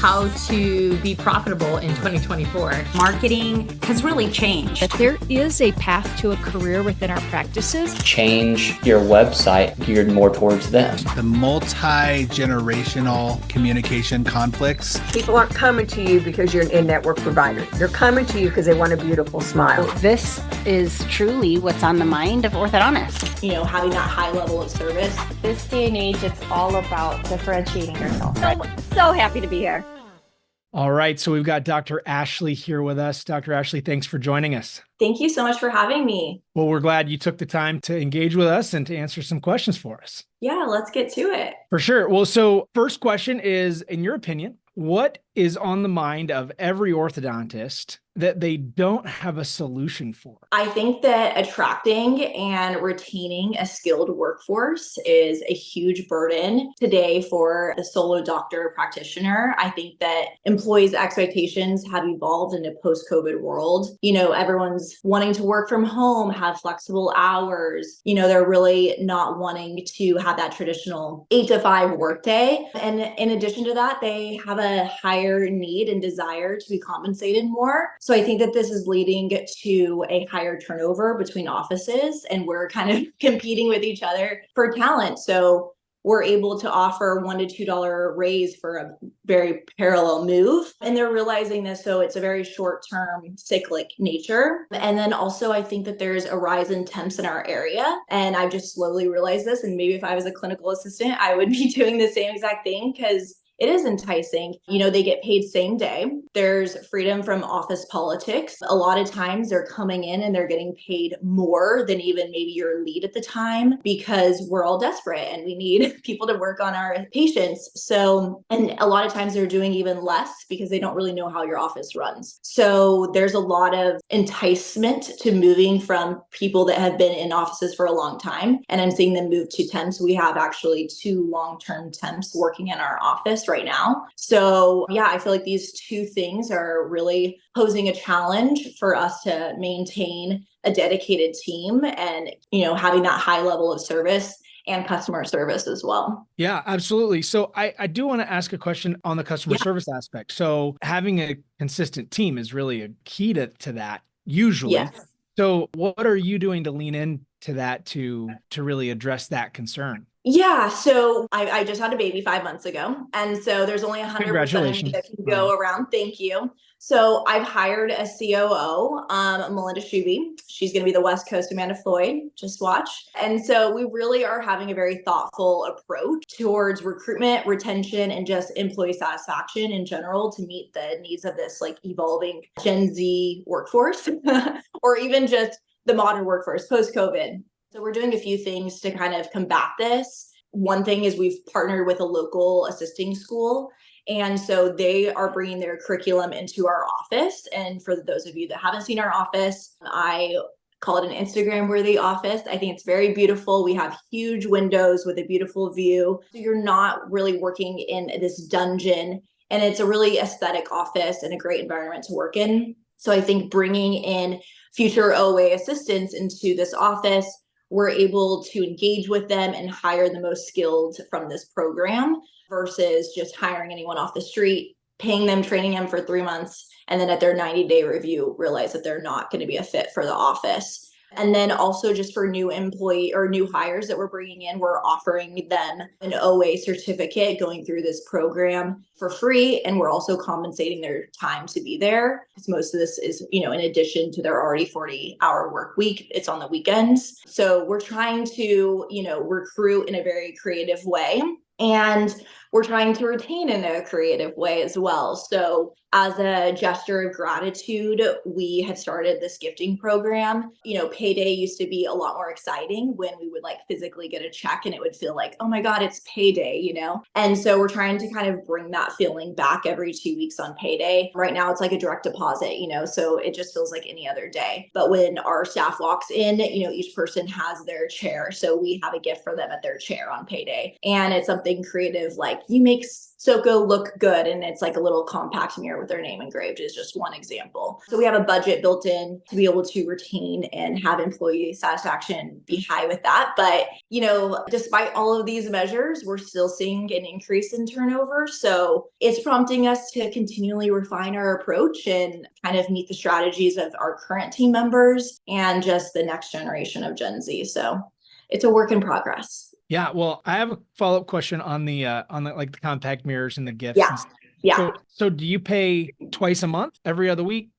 how to be profitable in 2024. Marketing has really changed. That there is a path to a career within our practices. Change your website geared more towards them. The multi-generational communication conflicts. People aren't coming to you because you're an in-network provider. They're coming to you because they want a beautiful smile. This is truly what's on the mind of orthodontists. Having that high level of service. This day and age, it's all about differentiating yourself. So happy to be here. All right. So we've got Dr. Ashley here with us. Dr. Ashley, thanks for joining us. Thank you so much for having me. Well, we're glad you took the time to engage with us and to answer some questions for us. Yeah, let's get to it. For sure. Well, so first question is, in your opinion, what is on the mind of every orthodontist that they don't have a solution for? I think that attracting and retaining a skilled workforce is a huge burden today for the solo doctor practitioner. I think that employees' expectations have evolved in a post-COVID world. Everyone's wanting to work from home, have flexible hours. They're really not wanting to have that traditional 8 to 5 workday. And in addition to that, they have a higher need and desire to be compensated more. So I think that this is leading to a higher turnover between offices, and we're kind of competing with each other for talent. So we're able to offer $1 to $2 raise for a very parallel move. And they're realizing this, so it's a very short-term cyclic nature. And then also I think that there's a rise in temps in our area. And I've just slowly realized this, and maybe if I was a clinical assistant, I would be doing the same exact thing, because it is enticing. They get paid same day. There's freedom from office politics. A lot of times they're coming in and they're getting paid more than even maybe your lead at the time, because we're all desperate and we need people to work on our patients. And a lot of times they're doing even less because they don't really know how your office runs. So there's a lot of enticement to moving from people that have been in offices for a long time. And I'm seeing them move to temps. We have actually 2 long-term temps working in our office right now. So yeah, I feel like these 2 things are really posing a challenge for us to maintain a dedicated team and, having that high level of service and customer service as well. Yeah, absolutely. So I do want to ask a question on the customer service aspect. So having a consistent team is really a key to that usually. Yes. So what are you doing to lean into that to really address that concern? Yeah, so I just had a baby 5 months ago. And so there's only 100% that can go around. Thank you. So I've hired a COO, Melinda Shuby. She's going to be the West Coast Amanda Floyd. Just watch. And so we really are having a very thoughtful approach towards recruitment, retention, and just employee satisfaction in general to meet the needs of this evolving Gen Z workforce, or even just the modern workforce post-COVID. So we're doing a few things to kind of combat this. One thing is we've partnered with a local assisting school. And so they are bringing their curriculum into our office. And for those of you that haven't seen our office, I call it an Instagram worthy office. I think it's very beautiful. We have huge windows with a beautiful view. So you're not really working in this dungeon, and it's a really aesthetic office and a great environment to work in. So I think bringing in future OA assistants into this office, we're able to engage with them and hire the most skilled from this program versus just hiring anyone off the street, paying them, training them for 3 months, and then at their 90-day review, realize that they're not going to be a fit for the office. And then also just for new employee or new hires that we're bringing in, we're offering them an OA certificate going through this program for free. And we're also compensating their time to be there, because most of this is, in addition to their already 40-hour work week, it's on the weekends. So we're trying to, recruit in a very creative way. And we're trying to retain in a creative way as well. So as a gesture of gratitude, we had started this gifting program. Payday used to be a lot more exciting when we would physically get a check and it would feel like, oh my God, it's payday, And so we're trying to kind of bring that feeling back every 2 weeks on payday. Right now it's like a direct deposit, so it just feels like any other day. But when our staff walks in, each person has their chair. So we have a gift for them at their chair on payday. And it's something creative like you make Soko look good, and it's like a little compact mirror with their name engraved is just one example. So we have a budget built in to be able to retain and have employee satisfaction be high with that. But, despite all of these measures, we're still seeing an increase in turnover. So it's prompting us to continually refine our approach and kind of meet the strategies of our current team members and just the next generation of Gen Z. So it's a work in progress. Yeah, well, I have a follow-up question on the like the compact mirrors and the gifts. Yeah. Yeah. So do you pay twice a month, every other week?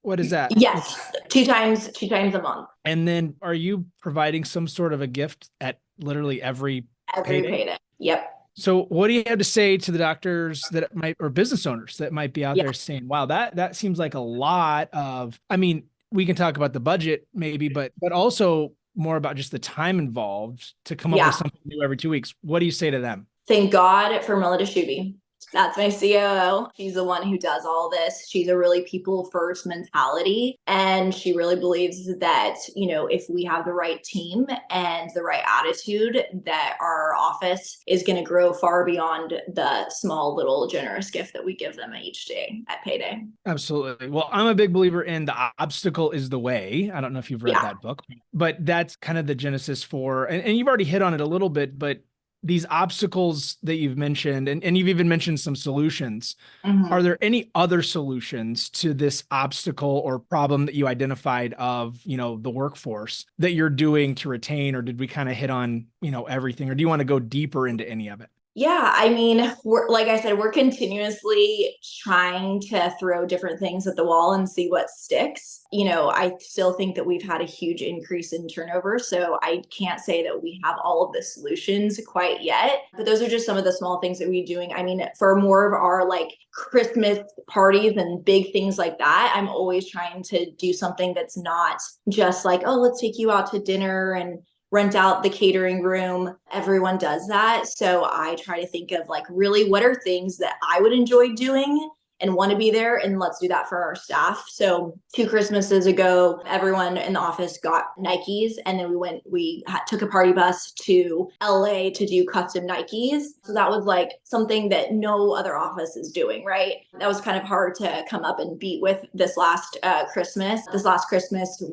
What is that? Yes, two times a month. And then are you providing some sort of a gift at literally every payday? Yep. So what do you have to say to the doctors that or business owners that might be out there saying, wow, that seems like a lot of, I mean, we can talk about the budget maybe, but also more about just the time involved to come up with something new every 2 weeks. What do you say to them? Thank God for Melinda Shuby. That's my COO. She's the one who does all this. She's a really people first mentality. And she really believes that, if we have the right team and the right attitude, that our office is going to grow far beyond the small little generous gift that we give them each day at payday. Absolutely. Well, I'm a big believer in the obstacle is the way. I don't know if you've read that book, but that's kind of the genesis for, and you've already hit on it a little bit, but these obstacles that you've mentioned, and you've even mentioned some solutions. Mm-hmm. Are there any other solutions to this obstacle or problem that you identified of, the workforce that you're doing to retain, or did we kind of hit on, everything, or do you want to go deeper into any of it? Yeah, I mean, like I said, we're continuously trying to throw different things at the wall and see what sticks. I still think that we've had a huge increase in turnover, so I can't say that we have all of the solutions quite yet. But those are just some of the small things that we're doing. I mean, for more of our like Christmas parties and big things like that, I'm always trying to do something that's not just like, oh, let's take you out to dinner and rent out the catering room. Everyone does that. So I try to think of like, really, what are things that I would enjoy doing and want to be there, and let's do that for our staff. So 2 Christmases ago, everyone in the office got Nikes, and then we took a party bus to LA to do custom Nikes. So that was like something that no other office is doing, right? That was kind of hard to come up and beat with this last Christmas. This last Christmas,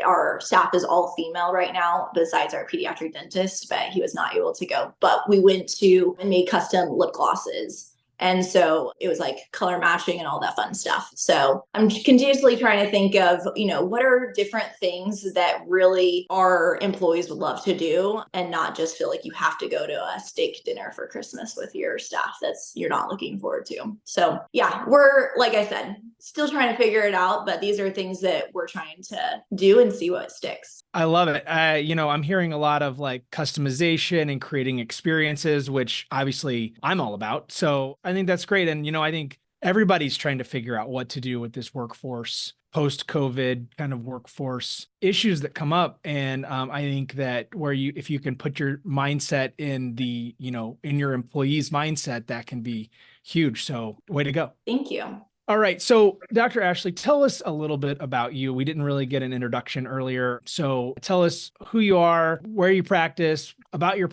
our staff is all female right now, besides our pediatric dentist, but he was not able to go. But we went to and made custom lip glosses. And so it was like color matching and all that fun stuff. So I'm continuously trying to think of, what are different things that really our employees would love to do, and not just feel like you have to go to a steak dinner for Christmas with your staff you're not looking forward to. So yeah, we're, like I said, still trying to figure it out, but these are things that we're trying to do and see what sticks. I love it. I'm hearing a lot of like customization and creating experiences, which obviously I'm all about. So I think that's great. And, I think everybody's trying to figure out what to do with this workforce, post-COVID kind of workforce issues that come up. And I think that if you can put your mindset in in your employees' mindset, that can be huge. So way to go. Thank you. All right. So Dr. Ashley, tell us a little bit about you. We didn't really get an introduction earlier. So tell us who you are, where you practice, about your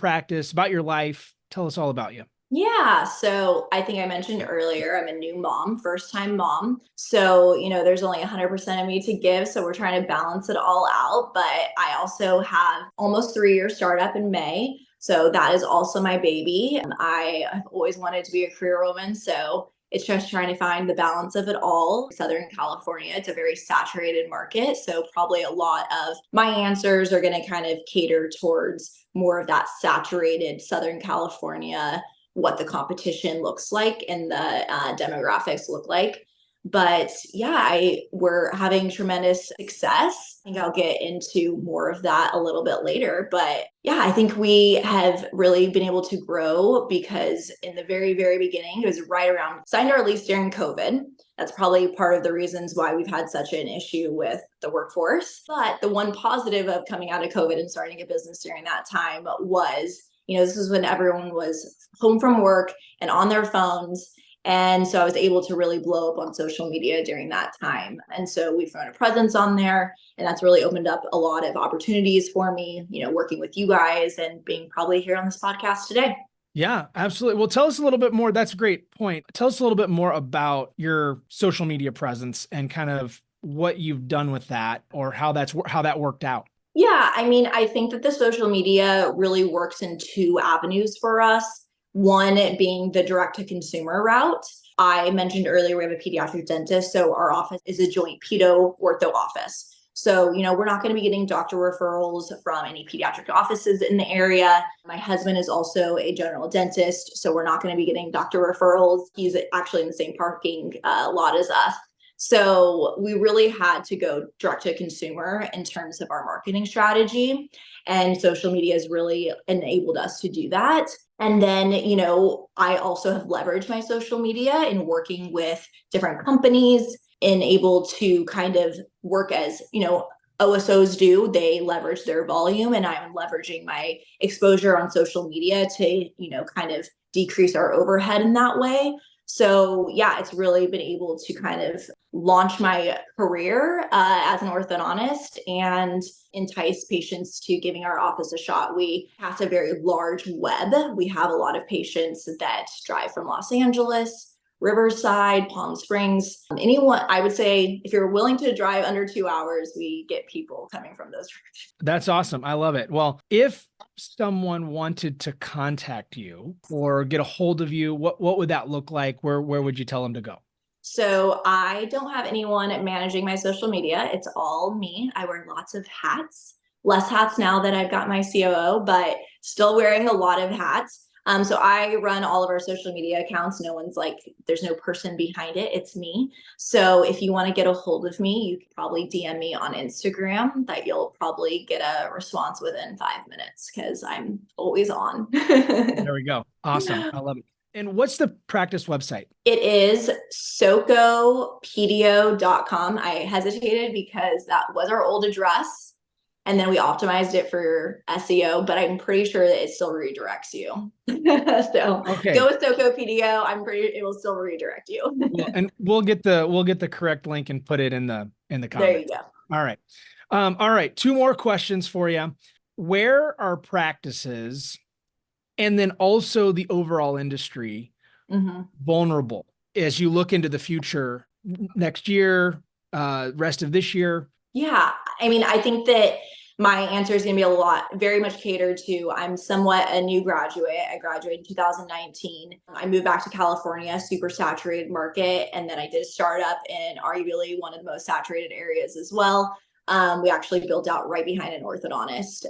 life. Tell us all about you. Yeah. So I think I mentioned earlier, I'm a new mom, first-time mom. So, there's only 100% of me to give. So we're trying to balance it all out. But I also have almost 3-year startup in May. So that is also my baby. I have always wanted to be a career woman. So it's just trying to find the balance of it all. Southern California, it's a very saturated market. So probably a lot of my answers are going to kind of cater towards more of that saturated Southern California, what the competition looks like and the demographics look like. But yeah, we're having tremendous success. I think I'll get into more of that a little bit later. But yeah, I think we have really been able to grow because in the very, very beginning, it was right around signed our lease during COVID. That's probably part of the reasons why we've had such an issue with the workforce. But the one positive of coming out of COVID and starting a business during that time was, this is when everyone was home from work and on their phones. And so I was able to really blow up on social media during that time. And so we've thrown a presence on there, and that's really opened up a lot of opportunities for me, working with you guys and being probably here on this podcast today. Yeah, absolutely. Well, tell us a little bit more. That's a great point. Tell us a little bit more about your social media presence and kind of what you've done with that, or how that worked out. Yeah, I mean, I think that the social media really works in two avenues for us. One being the direct to consumer route. I mentioned earlier we have a pediatric dentist, so our office is a joint pedo ortho office. So, we're not going to be getting doctor referrals from any pediatric offices in the area. My husband is also a general dentist, so we're not going to be getting doctor referrals. He's actually in the same parking lot as us. So we really had to go direct to consumer in terms of our marketing strategy, and social media has really enabled us to do that. And then, I also have leveraged my social media in working with different companies and able to kind of work as, OSOs do. They leverage their volume, and I'm leveraging my exposure on social media to, kind of decrease our overhead in that way. So yeah, it's really been able to kind of launch my career as an orthodontist and entice patients to giving our office a shot. We have a very large web. We have a lot of patients that drive from Los Angeles, Riverside, Palm Springs. Anyone, I would say, if you're willing to drive under 2 hours, we get people coming from those directions. That's awesome. I love it. Well, if someone wanted to contact you or get a hold of you, what would that look like? Where would you tell them to go? So I don't have anyone managing my social media. It's all me. I wear lots of hats, less hats now that I've got my COO, but still wearing a lot of hats. So I run all of our social media accounts. There's no person behind it. It's me. So if you want to get a hold of me, you can probably DM me on Instagram. That you'll probably get a response within 5 minutes because I'm always on. There we go. Awesome. I love it. And what's the practice website? It is socopedio.com. I hesitated because that was our old address, and then we optimized it for SEO, but I'm pretty sure that it still redirects you. So okay. Go with Socopedio. I'm pretty it will still redirect you. Well, and we'll get the correct link and put it in the comments. There you go. All right. All right. 2 more questions for you. Where are practices, and then also the overall industry, vulnerable as you look into the future next year, rest of this year? Yeah. I mean, I think that my answer is going to be very much catered to, I'm somewhat a new graduate. I graduated in 2019. I moved back to California, super saturated market. And then I did a startup in arguably one of the most saturated areas as well. We actually built out right behind an orthodontist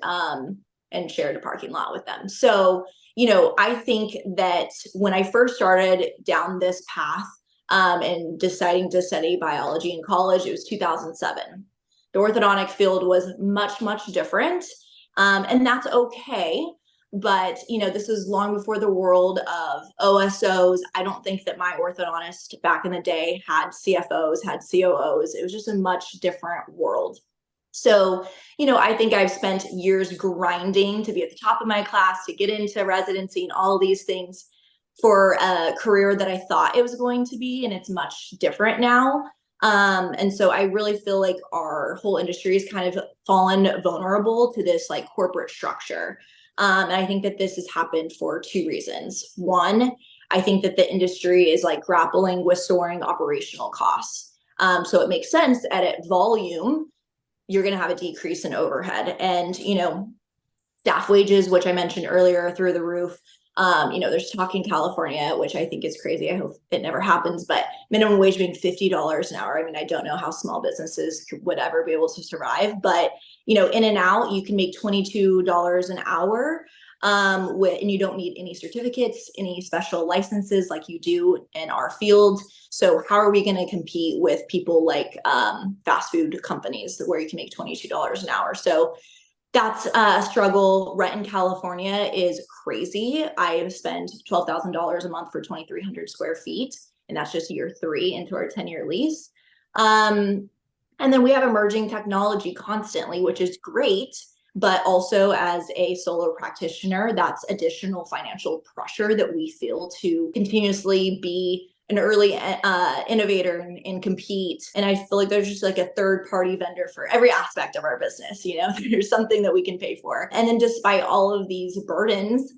and shared a parking lot with them. So, I think that when I first started down this path and deciding to study biology in college, it was 2007. The orthodontic field was much, much different. And that's okay. But, this is long before the world of OSOs. I don't think that my orthodontist back in the day had CFOs, had COOs. It was just a much different world. So, I think I've spent years grinding to be at the top of my class, to get into residency and all these things for a career that I thought it was going to be. And it's much different now. And so I really feel like our whole industry has kind of fallen vulnerable to this corporate structure. And I think that this has happened for 2 reasons. One, I think that the industry is grappling with soaring operational costs. So it makes sense at volume, you're going to have a decrease in overhead, and, staff wages, which I mentioned earlier, are through the roof. There's talk in California, which I think is crazy. I hope it never happens, but minimum wage being $50 an hour. I mean, I don't know how small businesses would ever be able to survive, but, in and out, you can make $22 an hour. And you don't need any certificates, any special licenses like you do in our field. So how are we going to compete with people like fast food companies where you can make $22 an hour? So that's a struggle. Rent in California is crazy. I spend $12,000 a month for 2,300 square feet, and that's just year 3 into our 10-year lease. And then we have emerging technology constantly, which is great. But also as a solo practitioner, that's additional financial pressure that we feel to continuously be an early innovator and compete. And I feel like there's just a third party vendor for every aspect of our business. There's something that we can pay for. And then despite all of these burdens,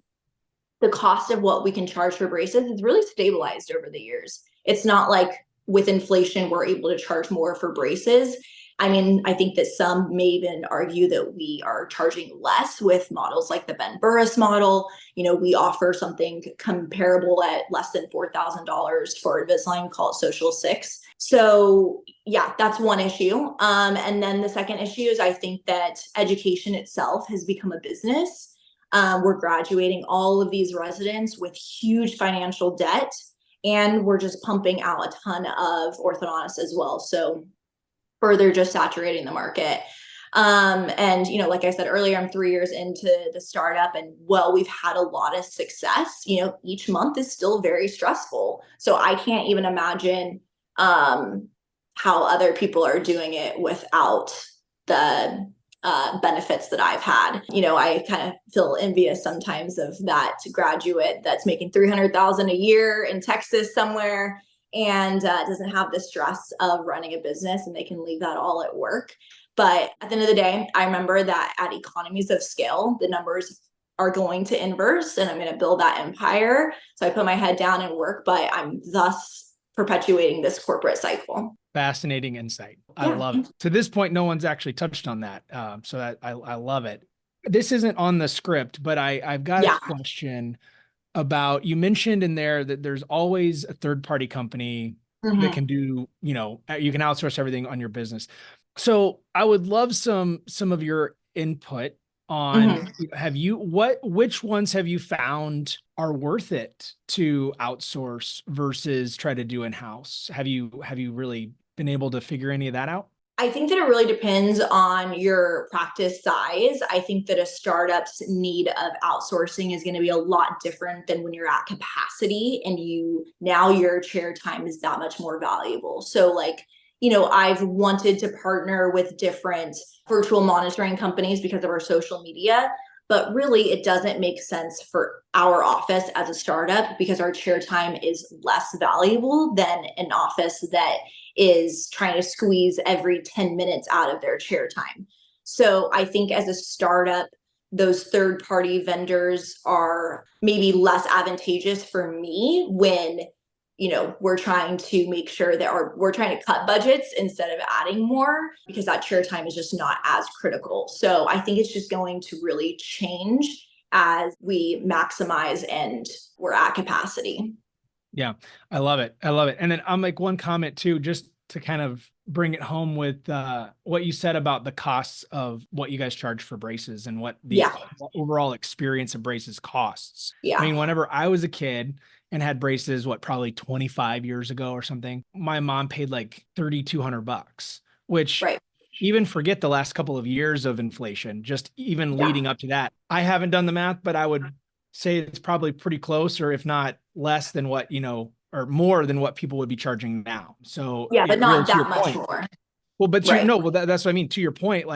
the cost of what we can charge for braces is really stabilized over the years. It's not like with inflation, we're able to charge more for braces. I mean, I think that some may even argue that we are charging less with models like the Ben Burris model. We offer something comparable at less than $4,000 for Invisalign, call it Social 6. So yeah, that's one issue. And then the second issue is I think that education itself has become a business. We're graduating all of these residents with huge financial debt, and we're just pumping out a ton of orthodontists as well. So further just saturating the market. And, like I said earlier, I'm 3 years into the startup, and we've had a lot of success. Each month is still very stressful. So I can't even imagine how other people are doing it without the benefits that I've had. I kind of feel envious sometimes of that graduate that's making $300,000 a year in Texas somewhere, and doesn't have the stress of running a business, and they can leave that all at work. But at the end of the day, I remember that at economies of scale, the numbers are going to inverse, and I'm going to build that empire. So I put my head down and work, but I'm thus perpetuating this corporate cycle. Fascinating insight. I love it. To this point, no one's actually touched on that. So that I love it. This isn't on the script, but I've got a question about, you mentioned in there that there's always a third-party company that can do, you can outsource everything on your business. So I would love some of your input on, which ones have you found are worth it to outsource versus try to do in-house? Have you really been able to figure any of that out? I think that it really depends on your practice size. I think that a startup's need of outsourcing is going to be a lot different than when you're at capacity and now your chair time is that much more valuable. So I've wanted to partner with different virtual monitoring companies because of our social media, but really it doesn't make sense for our office as a startup because our chair time is less valuable than an office that is trying to squeeze every 10 minutes out of their chair time. So I think as a startup, those third-party vendors are maybe less advantageous for me when we're trying to make sure that we're trying to cut budgets instead of adding more, because that chair time is just not as critical. So I think it's just going to really change as we maximize and we're at capacity. Yeah, I love it. And then I'll make one comment too, just to kind of bring it home with what you said about the costs of what you guys charge for braces and what the overall experience of braces costs. Yeah. I mean, whenever I was a kid and had braces, probably 25 years ago or something, my mom paid like $3,200, which even forget the last couple of years of inflation, just even leading up to that. I haven't done the math, but I would say it's probably pretty close, or if not less than what, or more than what people would be charging now. So but not that much more. Well, but that's what I mean. To your point,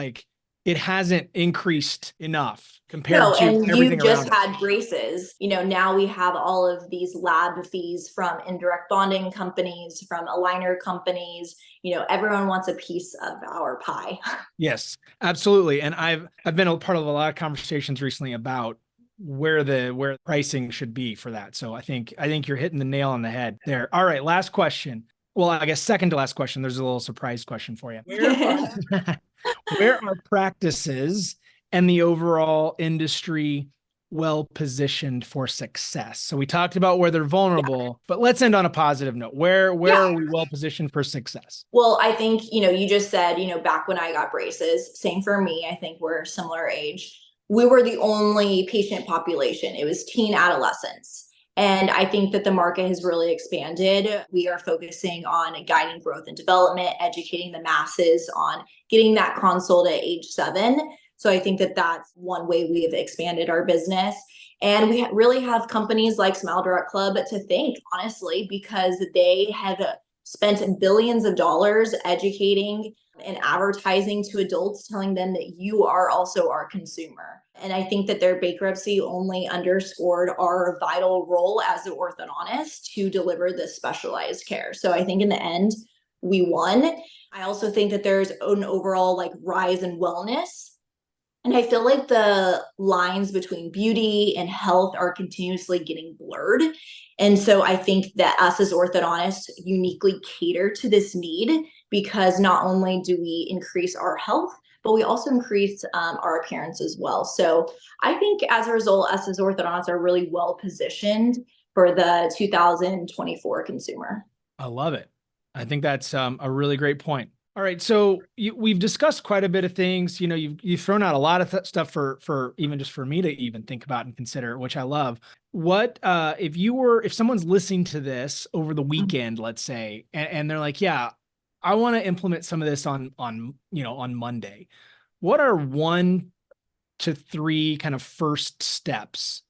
it hasn't increased enough compared to and everything you just around had braces. Now we have all of these lab fees from indirect bonding companies, from aligner companies. Everyone wants a piece of our pie. Yes, absolutely. And I've been a part of a lot of conversations recently about where pricing should be for that. So I think you're hitting the nail on the head there. All right, last question. Well, I guess second to last question. There's a little surprise question for you. Where are practices and the overall industry well positioned for success? So we talked about where they're vulnerable, but let's end on a positive note. Where are we well positioned for success? Well, I think, you just said, back when I got braces, same for me. I think we're similar age. We were the only patient population. It was teen adolescents. And I think that the market has really expanded. We are focusing on guiding growth and development, educating the masses on getting that consult at age 7. So I think that that's one way we have expanded our business. And we really have companies like Smile Direct Club to thank, honestly, because they have spent billions of dollars educating and advertising to adults, telling them that you are also our consumer. And I think that their bankruptcy only underscored our vital role as an orthodontist to deliver this specialized care. So I think in the end, we won. I also think that there's an overall rise in wellness And I feel like the lines between beauty and health are continuously getting blurred. And so I think that us as orthodontists uniquely cater to this need, because not only do we increase our health, but we also increase our appearance as well. So I think as a result, us as orthodontists are really well positioned for the 2024 consumer. I love it. I think that's a really great point. All right. So we've discussed quite a bit of things. You know, you've thrown out a lot of stuff for even just for me to even think about and consider, which I love. What if someone's listening to this over the weekend, let's say, and they're like, yeah, I want to implement some of this on Monday. What are 1 to 3 kind of first steps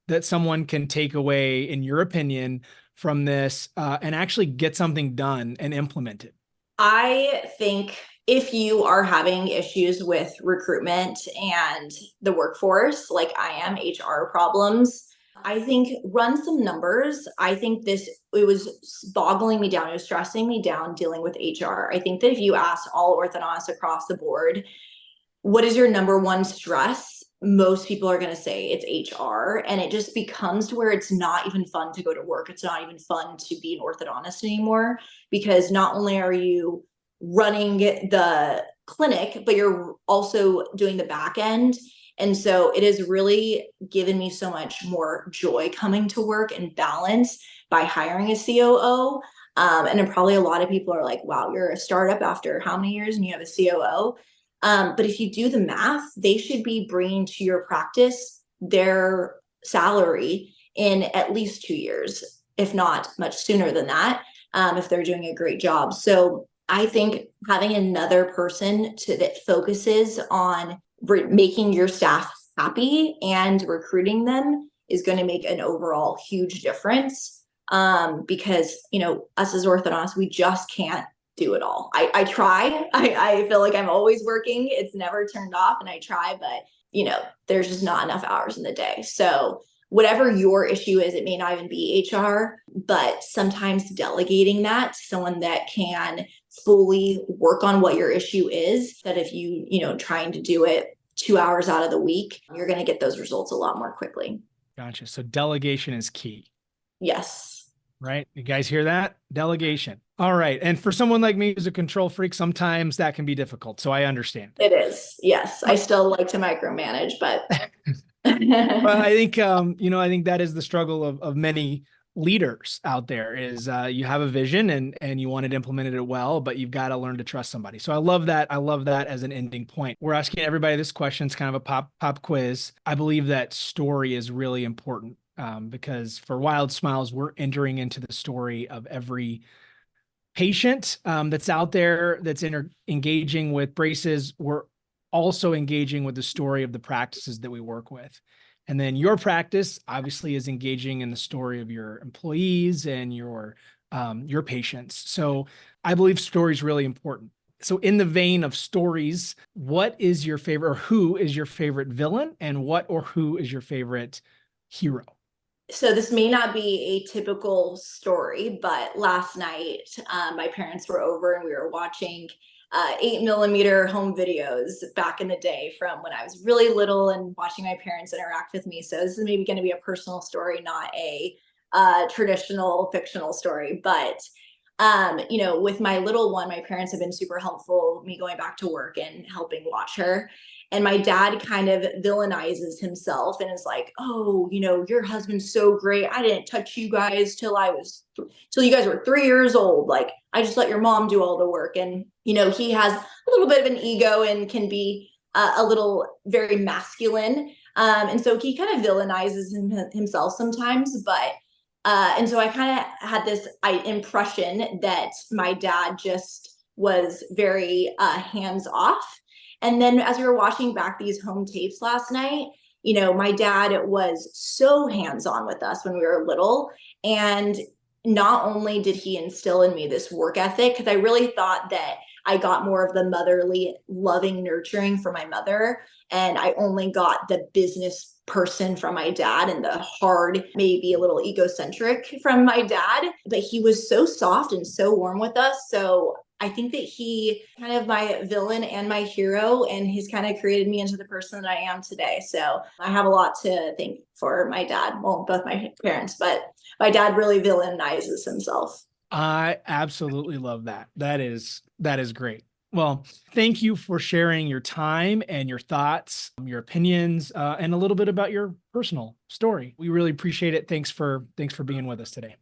that someone can take away, in your opinion, from this and actually get something done and implement it? I think if you are having issues with recruitment and the workforce, like I am, HR problems, I think run some numbers. I think it was boggling me down. It was stressing me down dealing with HR. I think that if you ask all orthodontists across the board, what is your number one stress? Most people are going to say it's HR, and it just becomes to where it's not even fun to go to work. It's not even fun to be an orthodontist anymore, because not only are you running the clinic, but you're also doing the back end. And so it has really given me so much more joy coming to work and balance by hiring a COO. And then probably a lot of people are like, wow, you're a startup after how many years and you have a COO? But if you do the math, they should be bringing to your practice their salary in at least 2 years, if not much sooner than that, if they're doing a great job. So I think having another person that focuses on making your staff happy and recruiting them is going to make an overall huge difference. Because, us as orthodontists, we just can't do it all. I try. I feel like I'm always working. It's never turned off, and I try, but there's just not enough hours in the day. So whatever your issue is, it may not even be HR, but sometimes delegating that to someone that can fully work on what your issue is, that if trying to do it 2 hours out of the week, you're going to get those results a lot more quickly. Gotcha. So delegation is key. Yes. Right. You guys hear that? Delegation. All right. And for someone like me who's a control freak, sometimes that can be difficult. So I understand. It is. Yes. I still like to micromanage, but. Well, I think, I think that is the struggle of many leaders out there is you have a vision and you want it implemented well, but you've got to learn to trust somebody. So I love that. I love that as an ending point. We're asking everybody this question. It's kind of a pop quiz. I believe that story is really important. Because for WildSmiles, we're entering into the story of every patient that's out there that's engaging with braces. We're also engaging with the story of the practices that we work with. And then your practice obviously is engaging in the story of your employees and your patients. So I believe story is really important. So in the vein of stories, what is your favorite, or who is your favorite villain, and who is your favorite hero? So this may not be a typical story, but last night my parents were over and we were watching 8mm home videos back in the day from when I was really little and watching my parents interact with me. So this is maybe going to be a personal story, not a traditional fictional story. But, with my little one, my parents have been super helpful, me going back to work and helping watch her. And my dad kind of villainizes himself and is like, oh, your husband's so great. I didn't touch you guys till you guys were 3 years old. Like, I just let your mom do all the work. And, he has a little bit of an ego and can be a little very masculine. And so he kind of villainizes himself sometimes. But and so I kind of had this impression that my dad just was very hands off. And then as we were watching back these home tapes last night, my dad was so hands-on with us when we were little. And not only did he instill in me this work ethic, because I really thought that I got more of the motherly, loving, nurturing from my mother. And I only got the business person from my dad and the hard, maybe a little egocentric from my dad. But he was so soft and so warm with us. So I think that he kind of my villain and my hero, and he's kind of created me into the person that I am today. So I have a lot to thank for my dad. Well, both my parents, but my dad really villainizes himself. I absolutely love that. That is great. Well, thank you for sharing your time and your thoughts, your opinions, and a little bit about your personal story. We really appreciate it. Thanks for being with us today.